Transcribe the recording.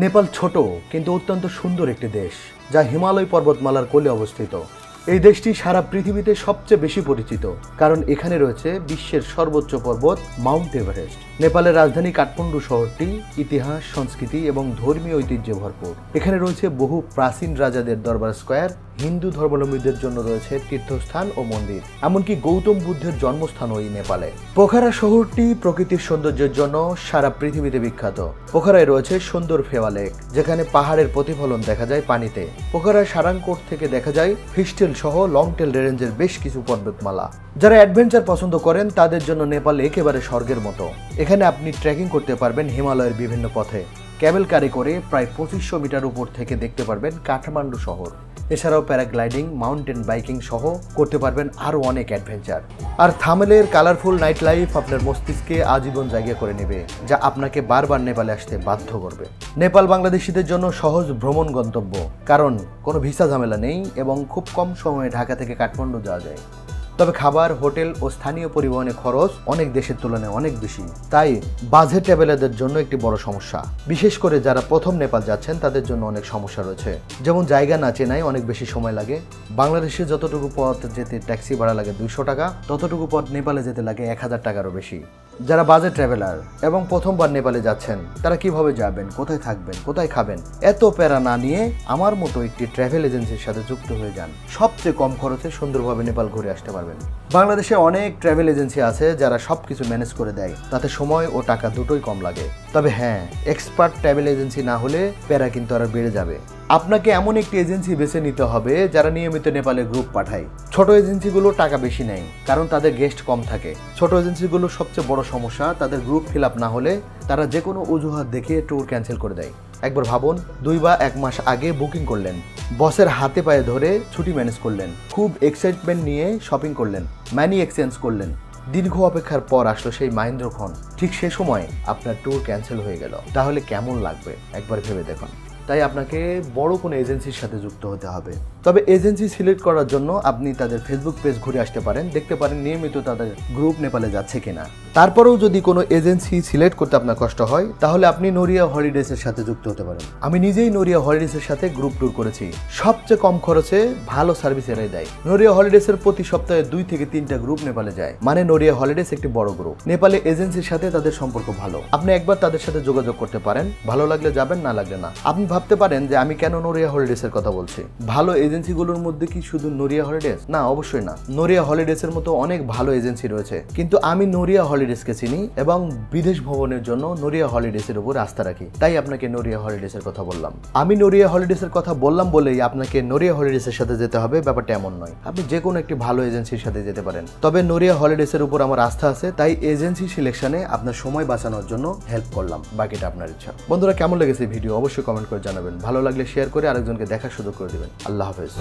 নেপাল ছোট কিন্তু অত্যন্ত সুন্দর একটি দেশ, যা হিমালয় পর্বতমালার কোলে অবস্থিত। এই দেশটি সারা পৃথিবীতে সবচেয়ে বেশি পরিচিত, কারণ এখানে রয়েছে বিশ্বের সর্বোচ্চ পর্বত মাউন্ট এভারেস্ট। নেপালের রাজধানী কাঠমান্ডু শহরটি ইতিহাস, সংস্কৃতি এবং ধর্মীয় ঐতিহ্যে ভরপুর। এখানে রয়েছে বহু প্রাচীন রাজাদের দরবার স্কয়ার, হিন্দু ধর্মাবলম্বীদের জন্য রয়েছে তীর্থস্থান ও মন্দির, এমনকি গৌতম বুদ্ধের জন্মস্থানও এই নেপালে। পোখারা শহরটি প্রকৃতির সৌন্দর্যের জন্য সারা পৃথিবীতে বিখ্যাত। পোখারায় রয়েছে সুন্দর ফেওয়া লেক, যেখানে পাহাড়ের প্রতিফলন দেখা যায় পানিতে। পোখারার সারাংকোট থেকে দেখা যায় ফিস্টেল সহ লংটেল রেঞ্জের বেশ কিছু পর্বতমালা। যারা অ্যাডভেঞ্চার পছন্দ করেন তাদের জন্য নেপাল একেবারে স্বর্গের মতো। এখানে আপনি ট্রেকিং করতে পারবেন হিমালয়ের বিভিন্ন পথে। ক্যাবেল কারে করে প্রায় 2500 মিটার উপর থেকে দেখতে পারবেন কাঠমান্ডু শহর। এছাড়াও প্যারাগ্লাইডিং, মাউন্টেন বাইকিং সহ করতে পারবেন আরও অনেক অ্যাডভেঞ্চার। আর থামেলের কালারফুল নাইট লাইফ আপনার মস্তিষ্কে আজীবন জায়গা করে নেবে, যা আপনাকে বারবার নেপালে আসতে বাধ্য করবে। নেপাল বাংলাদেশিদের জন্য সহজ ভ্রমণ গন্তব্য, কারণ কোনো ভিসা ঝামেলা নেই এবং খুব কম সময়ে ঢাকা থেকে কাঠমান্ডু যাওয়া যায়। তবে খাবার, হোটেল ও স্থানীয় পরিবহনের খরচ অনেক দেশের তুলনায় অনেক বেশি, তাই বাজেট ট্রাভেলারদের জন্য একটি বড় সমস্যা। বিশেষ করে যারা প্রথম নেপাল যাচ্ছেন তাদের জন্য অনেক সমস্যা রয়েছে, যেমন জায়গা না চেনায় অনেক বেশি সময় লাগে। বাংলাদেশে যতটুকু পথ যেতে ট্যাক্সি ভাড়া লাগে 200 টাকা, ততটুকু পথ নেপালে যেতে লাগে 1000 টাকারও বেশি। যারা বাজেট ট্রাভেলার এবং প্রথমবার নেপালে যাচ্ছেন, তারা কিভাবে যাবেন, কোথায় থাকবেন, কোথায় খাবেন, এত প্যারা না নিয়ে আমার মতো একটি ট্রাভেল এজেন্সির সাথে যুক্ত হয়ে যান। সবচেয়ে কম খরচে সুন্দরভাবে নেপাল ঘুরে আসতে পারবেন। বাংলাদেশে অনেক ট্রাভেল এজেন্সি আছে যারা সবকিছু ম্যানেজ করে দেয়, তাতে সময় ও টাকা দুটোই কম লাগে। তবে হ্যাঁ, এক্সপার্ট ট্রাভেল এজেন্সি না হলে প্যারা কিন্তু আরো বেড়ে যাবে। আপনাকে এমন একটি এজেন্সি বেছে নিতে হবে যারা নিয়মিত নেপালে গ্রুপ পাঠায়। ছোট এজেন্সিগুলো টাকা বেশি নেয়, কারণ তাদের গেস্ট কম থাকে। ছোট এজেন্সিগুলোর সবচেয়ে বড় সমস্যা, তাদের গ্রুপ ফিল আপ না হলে তারা যে কোনো অজুহাত দেখিয়ে ট্যুর ক্যান্সেল করে দেয়। একবার ভাবুন, 2 বা 1 মাস আগে বুকিং করলেন, বসের হাতে পায়ে ধরে ছুটি ম্যানেজ করলেন, খুব এক্সাইটমেন্ট নিয়ে শপিং করলেন, মানি এক্সচেঞ্জ করলেন, দীর্ঘ অপেক্ষার পর আসলো সেই মহেন্দ্রক্ষণ। ঠিক সে সময় আপনার ট্যুর ক্যান্সেল হয়ে গেল, তাহলে কেমন লাগবে একবার ভেবে দেখুন। তাই আপনাকে বড় কোনো এজেন্সির সাথে যুক্ত হতে হবে। তবে এজেন্সি সিলেক্ট করার জন্য আপনি তাদের ফেসবুক পেজ ঘুরে আসতে পারেন, দেখতে পারেন নিয়মিত তাদের গ্রুপ নেপালে যাচ্ছে কিনা। তারপরেও যদি কোনো এজেন্সি সিলেক্ট করতে আপনার কষ্ট হয়, তাহলে আপনি নরিয়া হলিডেজের সাথে যুক্ত হতে পারেন। আমি নিজেই নরিয়া হলিডেজের সাথে গ্রুপ ট্যুর করেছি। সবচেয়ে কম খরচে ভালো সার্ভিস এরাই দেয়। নরিয়া হলিডেজের প্রতি সপ্তাহে 2 থেকে 3টা গ্রুপ নেপালে যায়, মানে নরিয়া হলিডেজ একটি বড় গ্রুপ। নেপালে এজেন্সির সাথে তাদের সম্পর্ক ভালো, আপনি একবার তাদের সাথে যোগাযোগ করতে পারেন। ভালো লাগলে যাবেন, না লাগলে না। আপনি ভাবতে পারেন যে আমি কেন নরিয়া হলিডেজের কথা বলছি, ভালো এজেন্সিগুলোর মধ্যে কি শুধু নরিয়া হলিডেজ? না, অবশ্যই না। নরিয়া হলিডেজের মতো অনেক ভালো এজেন্সি রয়েছে, কিন্তু আমি নরিয়া হলিডেজকে চিনি এবং বিদেশ ভ্রমণের জন্য নরিয়া হলিডেজের উপর আস্থা রাখি, তাই আপনাকে নরিয়া হলিডেজের কথা বললাম। আমি নরিয়া হলিডেজের কথা বললাম বলেই আপনাকে নরিয়া হলিডেজের সাথে যেতে হবে, ব্যাপারটা এমন নয়। আপনি যে কোনো একটি ভালো এজেন্সির সাথে যেতে পারেন। তবে নরিয়া হলিডেজের উপর আমার আস্থা আছে, তাই এজেন্সি সিলেকশনে আপনার সময় বাঁচানোর জন্য হেল্প করলাম, বাকিটা আপনার ইচ্ছা। বন্ধুরা, কেমন লেগেছে ভিডিও অবশ্যই কমেন্ট করে জানাবেন। ভালো লাগলে শেয়ার করে আরেকজনকে দেখার সুযোগ করে দিবেন। আল্লাহ হাফেজ।